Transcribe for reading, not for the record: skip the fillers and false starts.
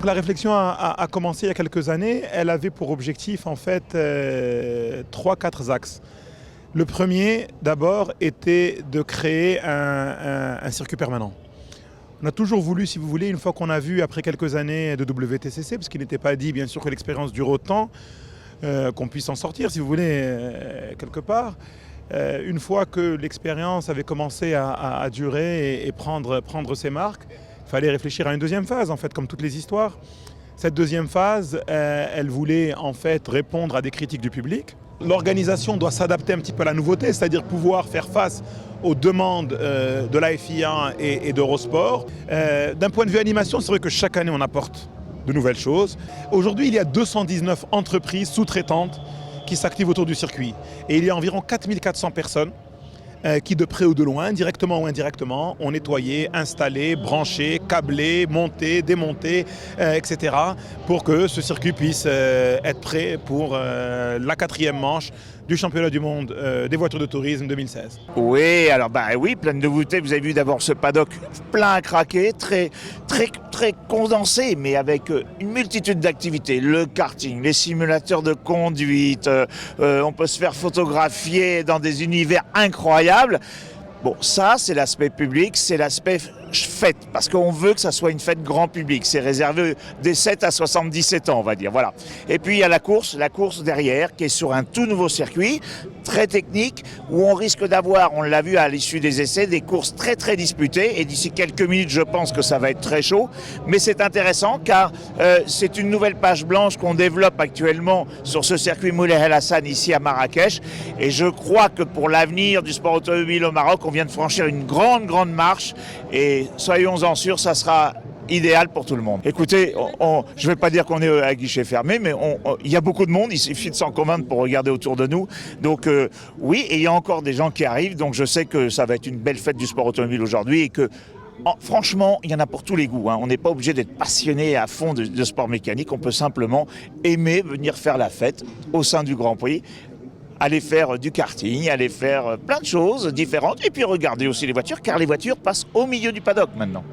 La réflexion a commencé il y a quelques années. Elle avait pour objectif en fait 3-4 axes. Le premier, d'abord, était de créer un circuit permanent. On a toujours voulu, si vous voulez, une fois qu'on a vu après quelques années de WTCC, parce qu'il n'était pas dit bien sûr que l'expérience dure autant, qu'on puisse en sortir, si vous voulez, quelque part. Une fois que l'expérience avait commencé à durer et prendre ses marques, il fallait réfléchir à une deuxième phase, en fait, comme toutes les histoires. Cette deuxième phase, elle voulait en fait répondre à des critiques du public. L'organisation doit s'adapter un petit peu à la nouveauté, c'est-à-dire pouvoir faire face aux demandes de la FIA et d'Eurosport. D'un point de vue animation, c'est vrai que chaque année on apporte de nouvelles choses. Aujourd'hui, il y a 219 entreprises sous-traitantes qui s'activent autour du circuit. Et il y a environ 4400 personnes qui, de près ou de loin, directement ou indirectement, ont nettoyé, installé, branché, câblé, monté, démonté, etc. pour que ce circuit puisse être prêt pour la 4e manche du championnat du monde des voitures de tourisme 2016. Oui, alors oui, plein de nouveautés. Vous avez vu d'abord ce paddock plein à craquer, très condensé, mais avec une multitude d'activités. Le karting, les simulateurs de conduite, on peut se faire photographier dans des univers incroyables. Bon, ça, c'est l'aspect public, c'est l'aspect fête, parce qu'on veut que ça soit une fête grand public. C'est réservé des 7 à 77 ans, on va dire. Voilà. Et puis, il y a la course derrière, qui est sur un tout nouveau circuit, très technique, où on risque d'avoir, on l'a vu à l'issue des essais, des courses très disputées. Et d'ici quelques minutes, je pense que ça va être très chaud. Mais c'est intéressant, car c'est une nouvelle page blanche qu'on développe actuellement sur ce circuit Moulay El Hassan, ici à Marrakech. Et je crois que pour l'avenir du sport automobile au Maroc, on vient de franchir une grande marche. Et soyons-en sûrs, ça sera idéal pour tout le monde. Écoutez, je ne vais pas dire qu'on est à guichet fermé, mais il y a beaucoup de monde, il suffit de s'en convaincre pour regarder autour de nous. Donc oui, et il y a encore des gens qui arrivent, donc je sais que ça va être une belle fête du sport automobile aujourd'hui et que franchement, il y en a pour tous les goûts. On n'est pas obligé d'être passionné à fond de sport mécanique, on peut simplement aimer venir faire la fête au sein du Grand Prix, aller faire du karting, aller faire plein de choses différentes et puis regarder aussi les voitures, car les voitures passent au milieu du paddock maintenant.